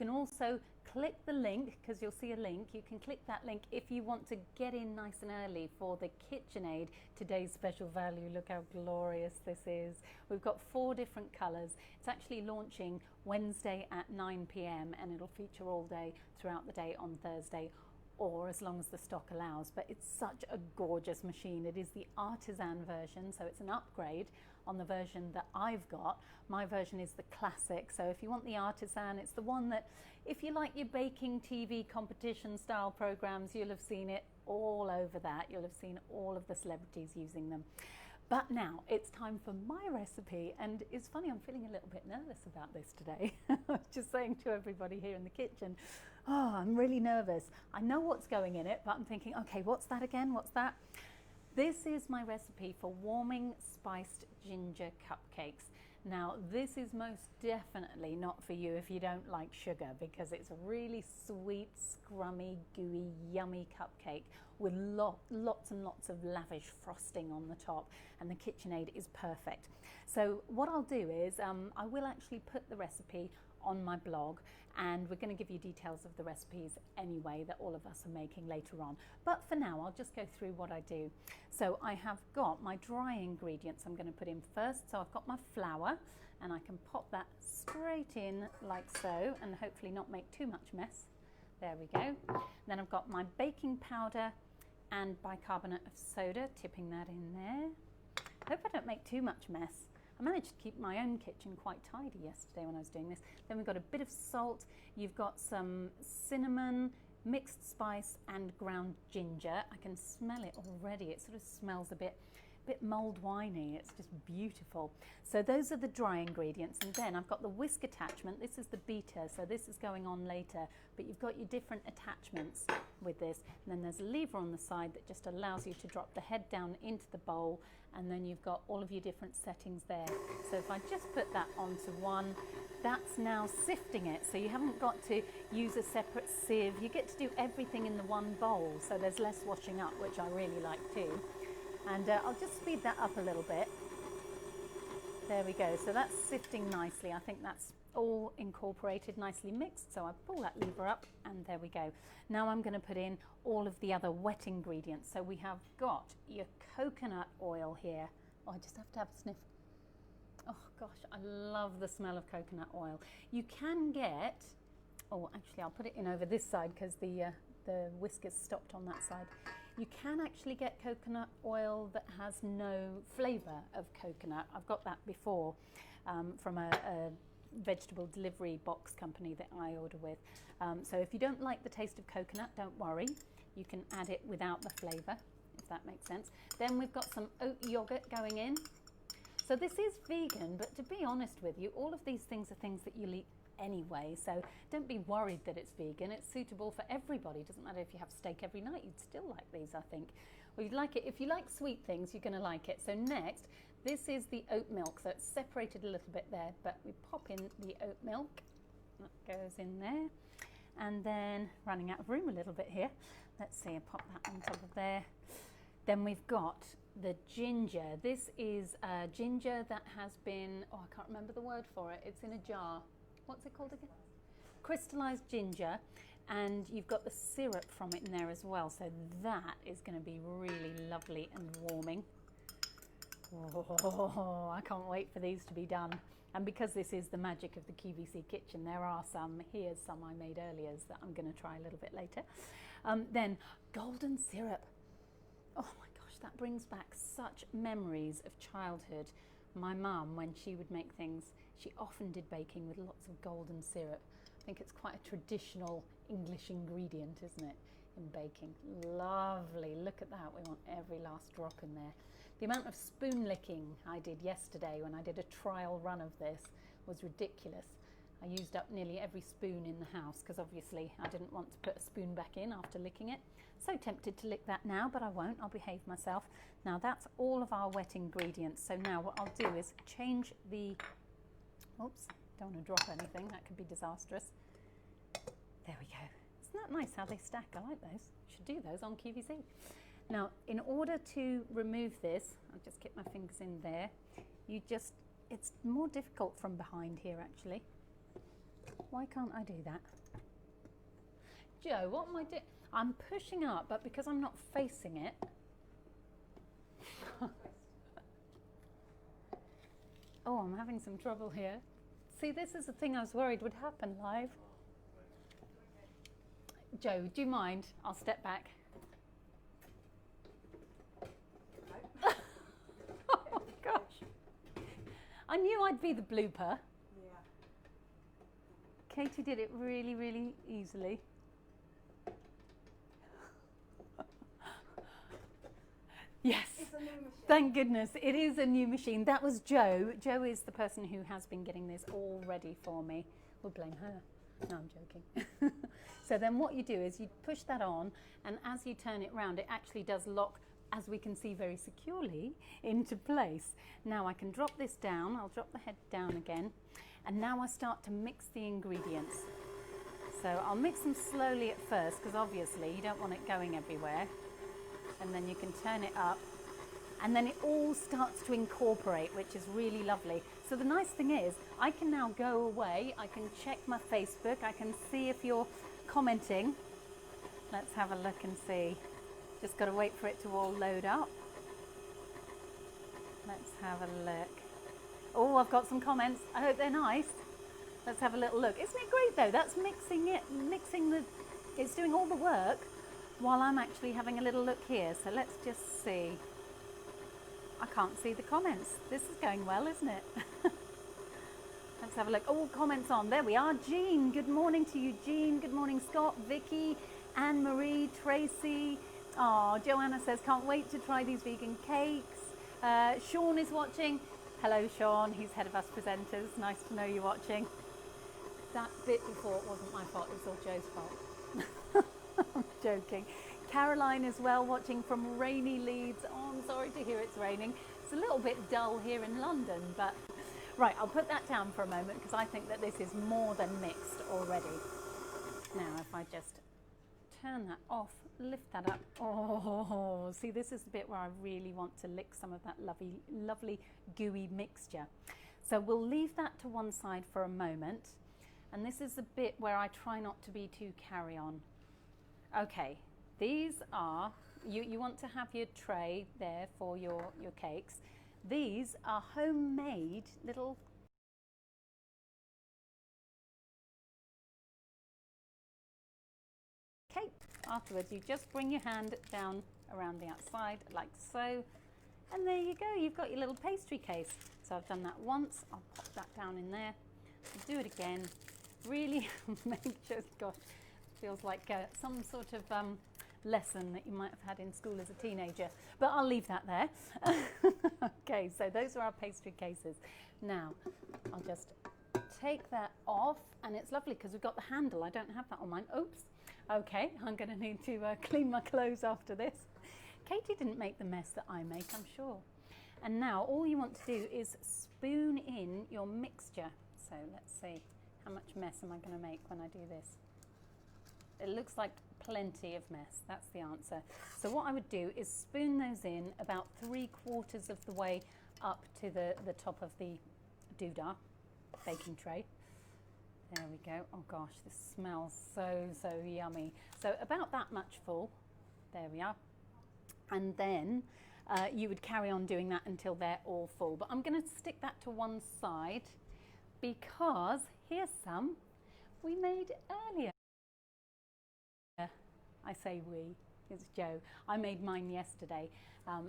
can also click the link, because you'll see a link. You can click that link if you want to get in nice and early for the KitchenAid today's special value. Look how glorious this is. We've got 4 different colours. It's actually launching Wednesday at 9 p.m. and it'll feature all day throughout the day on Thursday, or as long as the stock allows. But it's such a gorgeous machine. It is the artisan version, so it's an upgrade on the version that I've got. My version is the classic, so if you want the artisan, it's the one that, if you like your baking TV competition style programs, you'll have seen it all over that. You'll have seen all of the celebrities using them. But now it's time for my recipe, and it's funny, I'm feeling a little bit nervous about this today. I was just saying to everybody here in the kitchen, oh, I'm really nervous. I know what's going in it, but I'm thinking, okay, what's that again? What's that? This is my recipe for warming spiced ginger cupcakes. Now, this is most definitely not for you if you don't like sugar, because it's a really sweet, scrummy, gooey, yummy cupcake with lots and lots of lavish frosting on the top, and the KitchenAid is perfect. So what I'll do is I will actually put the recipe on my blog, and we're going to give you details of the recipes anyway that all of us are making later on. But for now, I'll just go through what I do. So I have got my dry ingredients I'm going to put in first. So I've got my flour, and I can pop that straight in like so, and hopefully not make too much mess. There we go. Then I've got my baking powder and bicarbonate of soda, tipping that in there. Hope I don't make too much mess. I managed to keep my own kitchen quite tidy yesterday when I was doing this. Then we've got a bit of salt, you've got some cinnamon, mixed spice and ground ginger. I can smell it already. It sort of smells a bit mulled winey. It's just beautiful. So those are the dry ingredients, and then I've got the whisk attachment. This is the beater, so this is going on later, but you've got your different attachments with this, and then there's a lever on the side that just allows you to drop the head down into the bowl, and then you've got all of your different settings there. So if I just put that onto one, that's now sifting it, so you haven't got to use a separate sieve. You get to do everything in the one bowl, so there's less washing up, which I really like too. And I'll just speed that up a little bit. There we go. So that's sifting nicely. I think that's all incorporated, nicely mixed. So I pull that lever up, and there we go. Now I'm going to put in all of the other wet ingredients. So we have got your coconut oil here. Oh, I just have to have a sniff. Oh gosh, I love the smell of coconut oil. You can get, oh actually I'll put it in over this side because the whisk is stopped on that side. You can actually get coconut oil that has no flavour of coconut. I've got that before from a vegetable delivery box company that I order with. So if you don't like the taste of coconut, don't worry. You can add it without the flavour, if that makes sense. Then we've got some oat yogurt going in. So this is vegan, but to be honest with you, all of these things are things that you'll eat anyway, so don't be worried that it's vegan. It's suitable for everybody. It doesn't matter if you have steak every night, you'd still like these, I think. Well, you'd like it if you like sweet things, you're going to like it. So next, this is the oat milk, so it's separated a little bit there, but we pop in the oat milk. That goes in there, and then running out of room a little bit here. Let's see, I pop that on top of there. Then we've got the ginger. This is ginger that has been, oh, I can't remember the word for it. It's in a jar. What's it called again? Crystallized ginger, and you've got the syrup from it in there as well, so that is going to be really lovely and warming. Oh, I can't wait for these to be done. And because this is the magic of the QVC kitchen, there are some, here's some I made earlier that I'm going to try a little bit later. Then golden syrup. Oh my gosh, that brings back such memories of childhood. My mum, when she would make things, she often did baking with lots of golden syrup. I think it's quite a traditional English ingredient, isn't it, in baking? Lovely, look at that, we want every last drop in there. The amount of spoon licking I did yesterday when I did a trial run of this was ridiculous. I used up nearly every spoon in the house because obviously I didn't want to put a spoon back in after licking it. So tempted to lick that now, but I won't, I'll behave myself. Now that's all of our wet ingredients. So now what I'll do is change the, oops, don't want to drop anything, that could be disastrous. There we go. Isn't that nice how they stack? I like those. Should do those on QVC. Now, in order to remove this, I'll just get my fingers in there. It's more difficult from behind here actually. Why can't I do that? Joe, what am I doing? I'm pushing up, but because I'm not facing it. Oh, I'm having some trouble here. See, this is the thing I was worried would happen live. Joe, do you mind? I'll step back. Oh, gosh. I knew I'd be the blooper. Yeah. Katie did it really, really easily. Yes, thank goodness. It is a new machine. That was Joe. Joe is the person who has been getting this all ready for me. We'll blame her. No, I'm joking. So then what you do is you push that on, and as you turn it round, it actually does lock, as we can see very securely, into place. Now I can drop this down. I'll drop the head down again. And now I start to mix the ingredients. So I'll mix them slowly at first, because obviously you don't want it going everywhere. And then you can turn it up, and then it all starts to incorporate, which is really lovely. So the nice thing is I can now go away, I can check my Facebook, I can see if you're commenting. Let's have a look and see. Just got to wait for it to all load up. Let's have a look. Oh, I've got some comments. I hope they're nice. Let's have a little look. Isn't it great though? That's it's doing all the work while I'm actually having a little look here. So let's just see. I can't see the comments. This is going well, isn't it? Let's have a look. Oh, comments on. There we are. Jean, good morning to you, Jean. Good morning, Scott, Vicky, Anne-Marie, Tracy. Oh, Joanna says, can't wait to try these vegan cakes. Sean is watching. Hello, Sean. He's head of us presenters. Nice to know you're watching. That bit before wasn't my fault. It was all Joe's fault. I'm joking. Caroline as well, watching from rainy Leeds. Oh, I'm sorry to hear it's raining. It's a little bit dull here in London, but right, I'll put that down for a moment because I think that this is more than mixed already. Now, if I just turn that off, lift that up. Oh, see, this is the bit where I really want to lick some of that lovely, lovely gooey mixture. So we'll leave that to one side for a moment. And this is the bit where I try not to be too carry on. Okay, these are, you want to have your tray there for your cakes. These are homemade little cake. Afterwards, you just bring your hand down around the outside like so, and there you go, you've got your little pastry case. So I've done that once, I'll pop that down in there, do it again, really make sure, gosh, feels like some sort of lesson that you might have had in school as a teenager, but I'll leave that there. Okay, so those are our pastry cases. Now, I'll just take that off, and it's lovely because we've got the handle. I don't have that on mine. Oops. Okay, I'm going to need to clean my clothes after this. Katie didn't make the mess that I make, I'm sure. And now all you want to do is spoon in your mixture. So let's see, how much mess am I going to make when I do this? It looks like plenty of mess, that's the answer. So what I would do is spoon those in about 3/4 of the way up to the top of the doodah baking tray. There we go. Oh gosh, this smells so yummy. So about that much full. There we are. And then you would carry on doing that until they're all full. But I'm going to stick that to one side because here's some we made earlier. I say we, it's Joe. I made mine yesterday,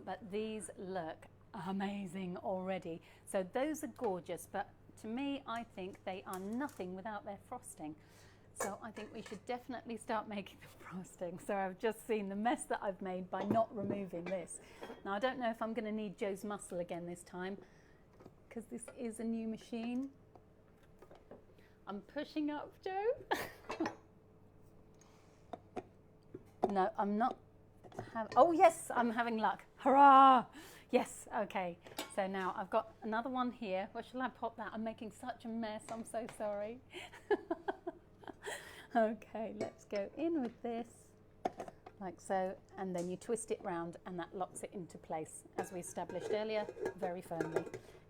but these look amazing already. So those are gorgeous, but to me, I think they are nothing without their frosting. So I think we should definitely start making the frosting. So I've just seen the mess that I've made by not removing this. Now I don't know if I'm going to need Joe's muscle again this time, because this is a new machine. I'm pushing up, Joe. No, I'm not. Oh yes, I'm having luck. Hurrah! Yes, okay. So now I've got another one here. Where shall I pop that? I'm making such a mess. I'm so sorry. Okay, let's go in with this, like so, and then you twist it round and that locks it into place, as we established earlier, very firmly.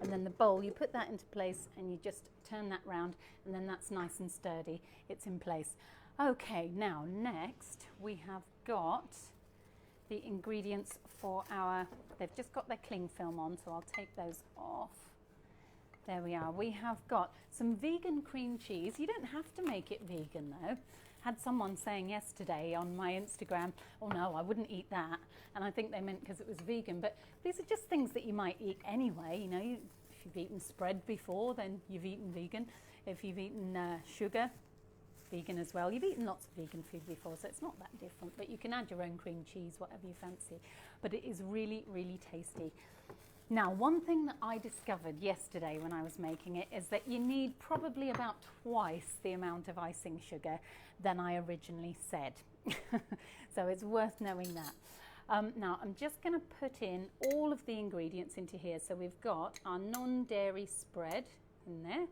And then the bowl, you put that into place and you just turn that round, and then that's nice and sturdy. It's in place. Okay, now next we have got the ingredients for our, they've just got their cling film on, so I'll take those off. There we are. We have got some vegan cream cheese. You don't have to make it vegan though. Had someone saying yesterday on my Instagram, oh no, I wouldn't eat that. And I think they meant because it was vegan, but these are just things that you might eat anyway. You know, if you've eaten spread before, then you've eaten vegan. If you've eaten sugar, vegan as well. You've eaten lots of vegan food before, so it's not that different, but you can add your own cream cheese, whatever you fancy. But it is really, really tasty. Now, one thing that I discovered yesterday when I was making it is that you need probably about twice the amount of icing sugar than I originally said. So it's worth knowing that. Now, I'm just going to put in all of the ingredients into here. So we've got our non-dairy spread in there.